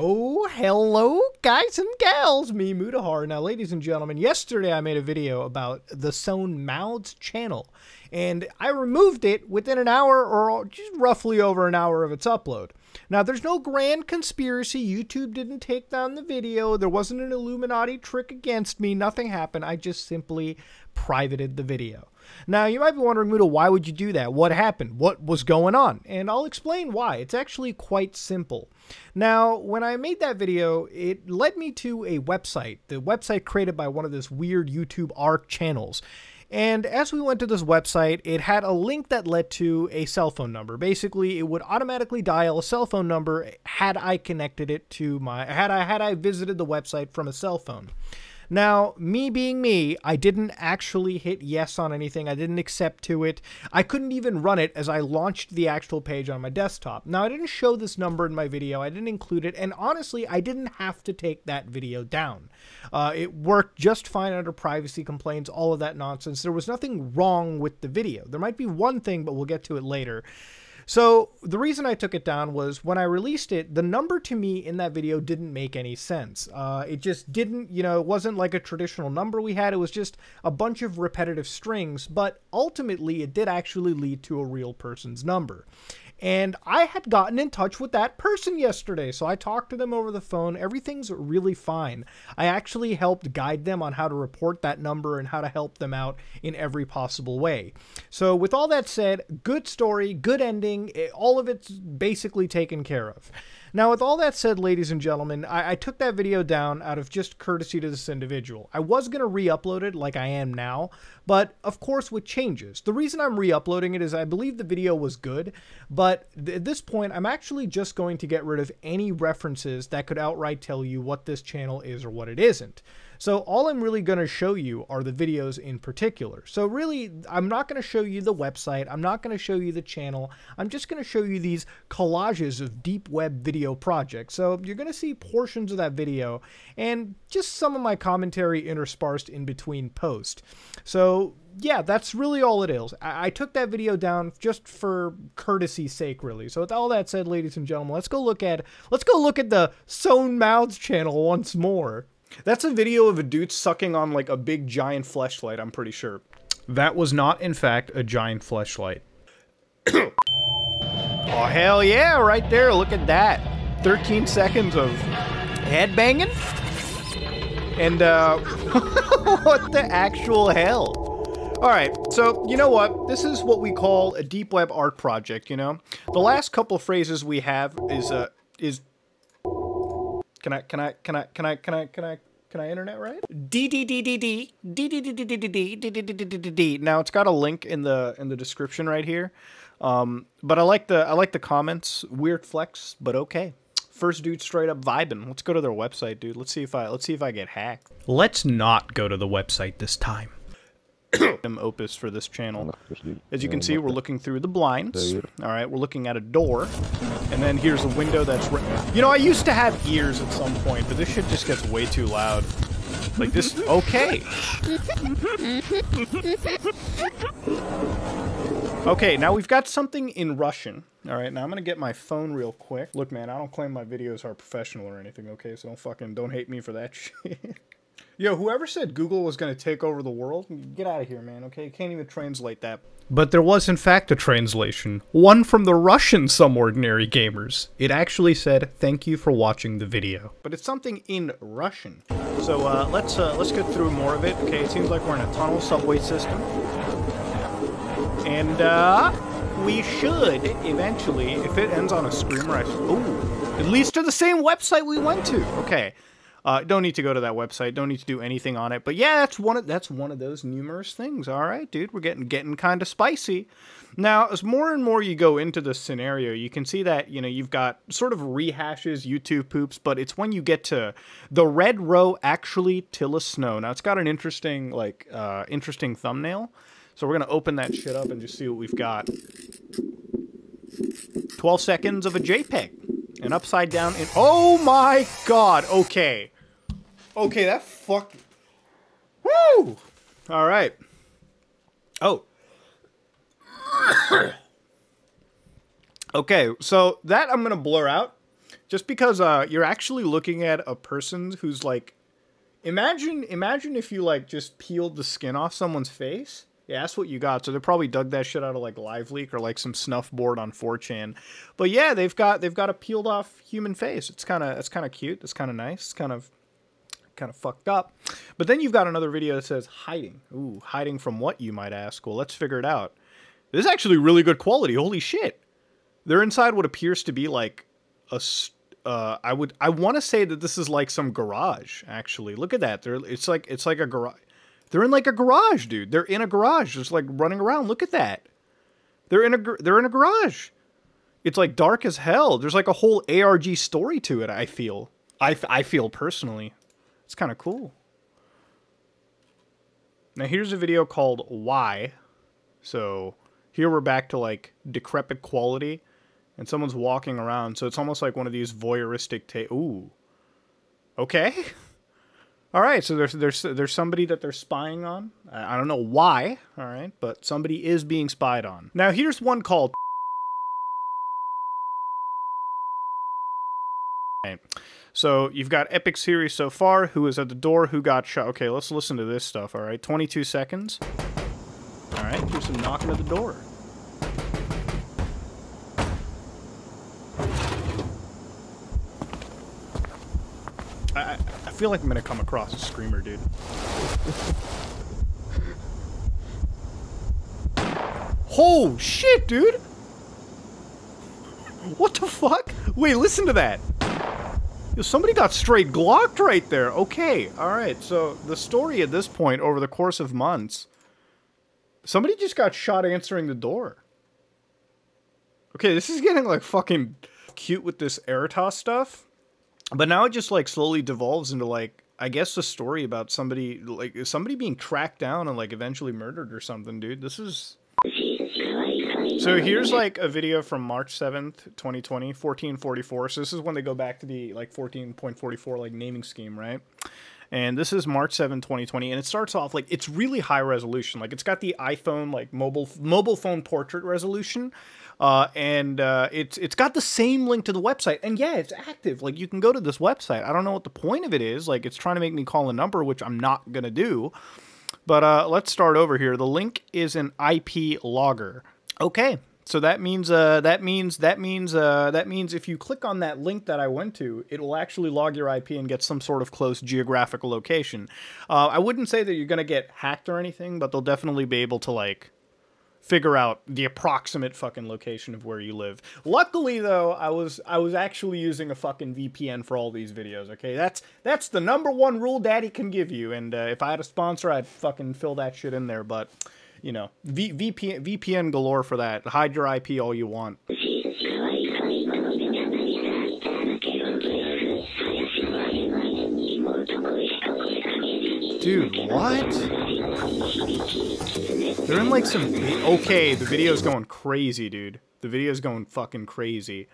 Oh, hello, guys and gals, me Mutahar. Now, ladies and gentlemen, yesterday I made a video about the Sewn Mouths channel, and I removed it within an hour or just roughly over an hour of its upload. Now, there's no grand conspiracy. YouTube didn't take down the video. There wasn't an Illuminati trick against me. Nothing happened. I just simply privated the video. Now, you might be wondering, Muta, why would you do that? What happened? What was going on? And I'll explain why. It's actually quite simple. Now, when I made that video, it led me to a website, the website created by one of this weird YouTube art channels. And as we went to this website, it had a link that led to a cell phone number. Basically, it would automatically dial a cell phone number had I connected it to my, had I visited the website from a cell phone. Now, me being me, I didn't actually hit yes on anything. I didn't accept to it. I couldn't even run it as I launched the actual page on my desktop. Now, I didn't show this number in my video. I didn't include it. And honestly, I didn't have to take that video down. It worked just fine under privacy complaints, all of that nonsense. There was nothing wrong with the video. There might be one thing, but we'll get to it later. So the reason I took it down was when I released it, the number to me in that video didn't make any sense. It just didn't, it wasn't like a traditional number we had. It was just a bunch of repetitive strings, but ultimately it did actually lead to a real person's number. And I had gotten in touch with that person yesterday, so I talked to them over the phone. Everything's really fine. I actually helped guide them on how to report that number and how to help them out in every possible way. So with all that said, good story, good ending, all of it's basically taken care of. Now, with all that said, ladies and gentlemen, I took that video down out of just courtesy to this individual. I was going to re-upload it like I am now, but of course with changes. The reason I'm re-uploading it is I believe the video was good, but at this point, I'm actually just going to get rid of any references that could outright tell you what this channel is or what it isn't. So all I'm really going to show you are the videos in particular. So really, I'm not going to show you the website. I'm not going to show you the channel. I'm just going to show you these collages of deep web video projects. So you're going to see portions of that video and just some of my commentary interspersed in between posts. So yeah, that's really all it is. I took that video down just for courtesy's sake, really. So with all that said, ladies and gentlemen, let's go look at the Sewn Mouths channel once more. That's a video of a dude sucking on like a big giant fleshlight, I'm pretty sure. That was not, in fact, a giant fleshlight. Oh, hell yeah, right there. Look at that. 13 seconds of headbanging. And, what the actual hell? Alright, so, you know what? This is what we call a deep web art project, The last couple phrases we have is Can I internet right? D. Now it's got a link in the description right here. But I like the comments. Weird flex, but okay. First dude straight up vibing. Let's go to their website, dude. Let's see if I get hacked. Let's not go to the website this time. Opus for this channel. As you can see, we're looking through the blinds. All right, we're looking at a door, and then here's a window that's. I used to have ears at some point, but this shit just gets way too loud. Like this. Okay. Okay, now we've got something in Russian. All right, now I'm gonna get my phone real quick. Look, man, I don't claim my videos are professional or anything. Okay, so don't hate me for that shit. Yo, whoever said Google was going to take over the world, get out of here, man, okay? You can't even translate that. But there was, in fact, a translation. One from the Russian Some Ordinary Gamers. It actually said, "Thank you for watching the video." But it's something in Russian. So, let's get through more of it. Okay, it seems like we're in a tunnel subway system. And, we should, eventually, if it ends on a screamer, at least to the same website we went to. Okay. Don't need to go to that website. Don't need to do anything on it. But yeah, that's one of those numerous things. All right, dude, we're getting kind of spicy. Now, as more and more you go into this scenario, you can see that you've got sort of rehashes, YouTube poops, but it's when you get to the red row actually Tilla Snow. Now, it's got an interesting interesting thumbnail. So we're gonna open that shit up and just see what we've got. 12 seconds of a JPEG. An upside down in. Oh my god! Okay. Okay, that fucked. Woo! Alright. Oh. Okay, so that I'm gonna blur out. Just because you're actually looking at a person who's like, imagine if you like just peeled the skin off someone's face. Yeah, that's what you got. So they probably dug that shit out of like LiveLeak or like some snuff board on 4chan. But yeah, they've got a peeled off human face. It's kind of cute. It's kind of nice. It's kind of fucked up. But then you've got another video that says hiding. Ooh, hiding from what, you might ask? Well, let's figure it out. This is actually really good quality. Holy shit. They're inside what appears to be like a I want to say that this is like some garage, actually. Look at that. It's like a garage. They're in like a garage, dude. They're in a garage, just like running around. Look at that. They're in a garage. It's like dark as hell. There's like a whole ARG story to it, I feel. I feel personally. It's kind of cool. Now here's a video called Why. So here we're back to like decrepit quality. And someone's walking around, so it's almost like one of these voyeuristic ooh. Okay. All right, so there's somebody that they're spying on. I don't know why, all right, but somebody is being spied on. Now here's one called So you've got Epic Series so far. Who is at the door? Who got shot? Okay, let's listen to this stuff, all right? 22 seconds. All right, here's some knocking at the door. I feel like I'm gonna come across a screamer, dude. Oh shit, dude! What the fuck? Wait, listen to that. Yo, somebody got straight glocked right there. Okay, alright, so the story at this point, over the course of months, somebody just got shot answering the door. Okay, this is getting like fucking cute with this Airtos stuff. But now it just, like, slowly devolves into, like, I guess a story about somebody, like, somebody being tracked down and, like, eventually murdered or something, dude. This is... So here's, like, a video from March 7th, 2020, 1444. So this is when they go back to the, like, 14.44, like, naming scheme, right? And this is March 7, 2020, and it starts off, like, it's really high resolution. Like, it's got the iPhone, like, mobile phone portrait resolution. It's got the same link to the website, and yeah, it's active. Like, you can go to this website. I don't know what the point of it is. Like, it's trying to make me call a number, which I'm not gonna do. But let's start over here. The link is an IP logger. Okay, so that means if you click on that link that I went to, it will actually log your IP and get some sort of close geographical location. I wouldn't say that you're gonna get hacked or anything, but they'll definitely be able to, like, figure out the approximate fucking location of where you live. Luckily, though, I was actually using a fucking VPN for all these videos, okay? That's the #1 rule Daddy can give you, and if I had a sponsor, I'd fucking fill that shit in there, but, you know, VPN galore for that. Hide your IP all you want. Dude, what? They're in like some... Okay, the video's going crazy, dude. The video's going fucking crazy.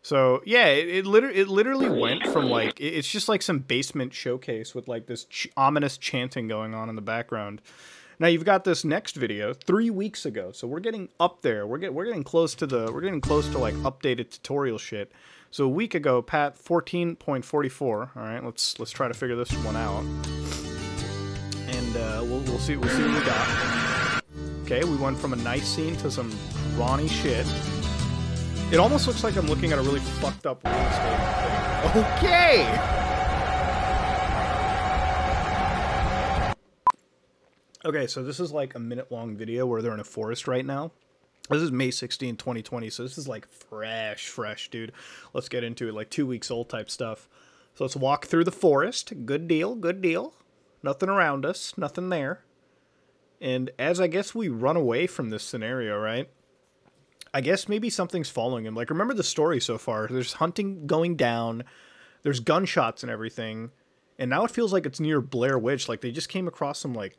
So, yeah, it literally went from like... It's just like some basement showcase with like this ominous chanting going on in the background. Now you've got this next video 3 weeks ago. So we're getting up there. We're getting close to like updated tutorial shit. So a week ago, Pat 14.44. All right, let's try to figure this one out. And we'll see what we got. Okay, we went from a nice scene to some rawny shit. It almost looks like I'm looking at a really fucked up real estate thing. Okay! Okay, so this is like a minute-long video where they're in a forest right now. This is May 16, 2020, so this is like fresh, dude. Let's get into it, like 2 weeks old type stuff. So let's walk through the forest. Good deal, good deal. Nothing around us, nothing there. And as I guess we run away from this scenario, right? I guess maybe something's following him. Like, remember the story so far. There's hunting going down. There's gunshots and everything. And now it feels like it's near Blair Witch. Like, they just came across some, like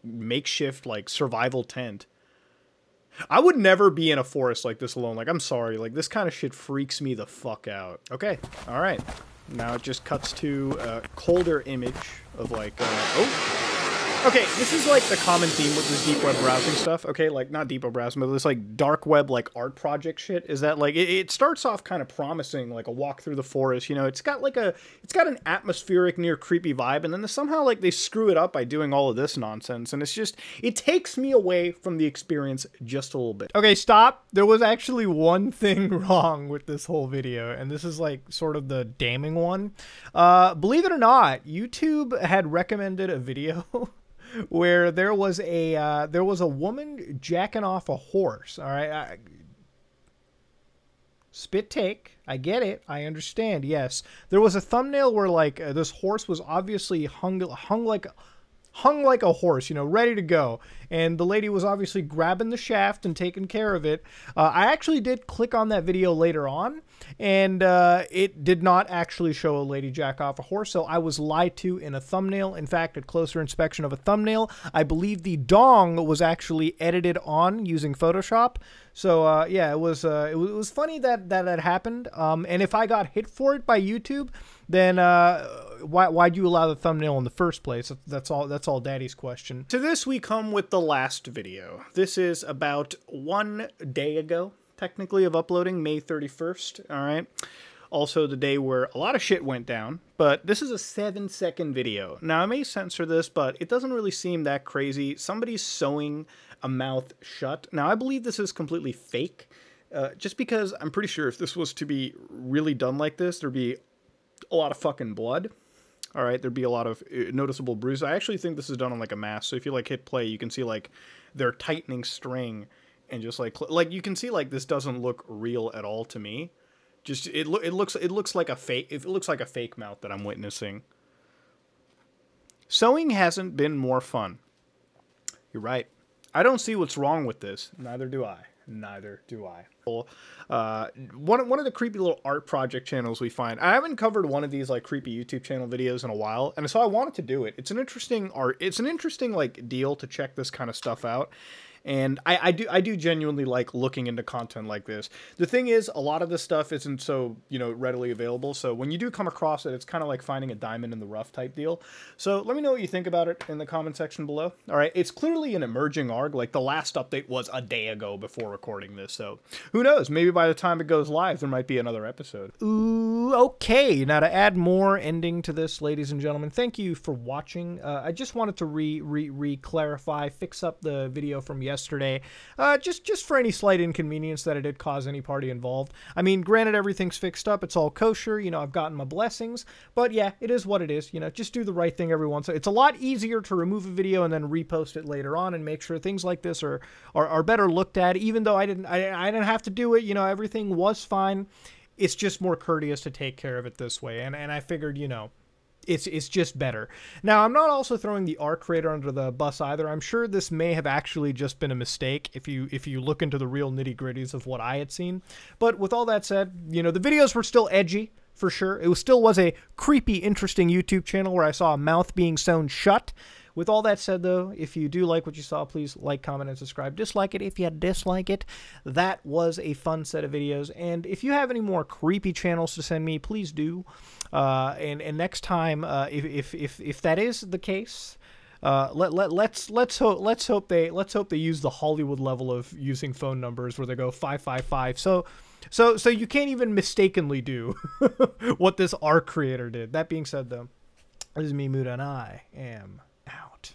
makeshift, like, survival tent. I would never be in a forest like this alone. Like, I'm sorry. Like, this kind of shit freaks me the fuck out. Okay. All right. Now it just cuts to a colder image of, like, oh. Okay, this is like the common theme with this deep web browsing stuff, okay? Like, not deep web browsing, but this like dark web, like art project shit, is that like, it starts off kind of promising, like a walk through the forest, you know? It's got an atmospheric, near creepy vibe, and then somehow like they screw it up by doing all of this nonsense, and it's just, it takes me away from the experience just a little bit. Okay, stop. There was actually one thing wrong with this whole video, and this is like sort of the damning one. Believe it or not, YouTube had recommended a video where there was a woman jacking off a horse. All right, spit take. I get it. I understand. Yes, there was a thumbnail where like this horse was obviously hung like a horse, you know, ready to go. And the lady was obviously grabbing the shaft and taking care of it. I actually did click on that video later on, and it did not actually show a lady jack off a horse, so I was lied to in a thumbnail. In fact, at closer inspection of a thumbnail, I believe the dong was actually edited on using Photoshop. So yeah, it was funny that that happened. And if I got hit for it by YouTube, then why'd you allow the thumbnail in the first place? That's all Daddy's question. To this we come with the last video. This is about 1 day ago, technically, of uploading, May 31st. All right. Also the day where a lot of shit went down, but this is a 7-second video. Now I may censor this, but it doesn't really seem that crazy. Somebody's sewing a mouth shut. Now I believe this is completely fake, just because I'm pretty sure if this was to be really done like this, there'd be a lot of fucking blood. All right, there'd be a lot of noticeable bruises. I actually think this is done on like a mask. So if you like hit play, you can see like they're tightening string, and just like you can see like this doesn't look real at all to me. Just it looks like a fake. It looks like a fake mouth that I'm witnessing. Sewing hasn't been more fun. You're right. I don't see what's wrong with this. Neither do I. Neither do I. One of the creepy little art project channels we find. I haven't covered one of these like creepy YouTube channel videos in a while, and so I wanted to do it. It's an interesting art. It's an interesting like deal to check this kind of stuff out. And I do genuinely like looking into content like this. The thing is, a lot of this stuff isn't so, you know, readily available. So when you do come across it, it's kind of like finding a diamond in the rough type deal. So let me know what you think about it in the comment section below. All right, it's clearly an emerging ARG. Like the last update was a day ago before recording this. So who knows? Maybe by the time it goes live, there might be another episode. Ooh, okay. Now to add more ending to this, ladies and gentlemen, thank you for watching. I just wanted to clarify, fix up the video from yesterday, just for any slight inconvenience that it did cause any party involved. I mean, granted, everything's fixed up, it's all kosher, you know, I've gotten my blessings, but yeah, it is what it is, you know, just do the right thing every once. It's a lot easier to remove a video and then repost it later on and make sure things like this are better looked at, even though I didn't have to do it, you know, everything was fine. It's just more courteous to take care of it this way, and I figured, you know, it's just better. Now, I'm not also throwing the art creator under the bus either. I'm sure this may have actually just been a mistake if you look into the real nitty-gritties of what I had seen. But with all that said, you know, the videos were still edgy, for sure. It still was a creepy, interesting YouTube channel where I saw a mouth being sewn shut. With all that said, though, if you do like what you saw, please like, comment, and subscribe. Dislike it if you dislike it. That was a fun set of videos. And if you have any more creepy channels to send me, please do. And next time, if that is the case, let's hope they use the Hollywood level of using phone numbers where they go 555. So you can't even mistakenly do what this art creator did. That being said, though, this is me, Muda, and I am out.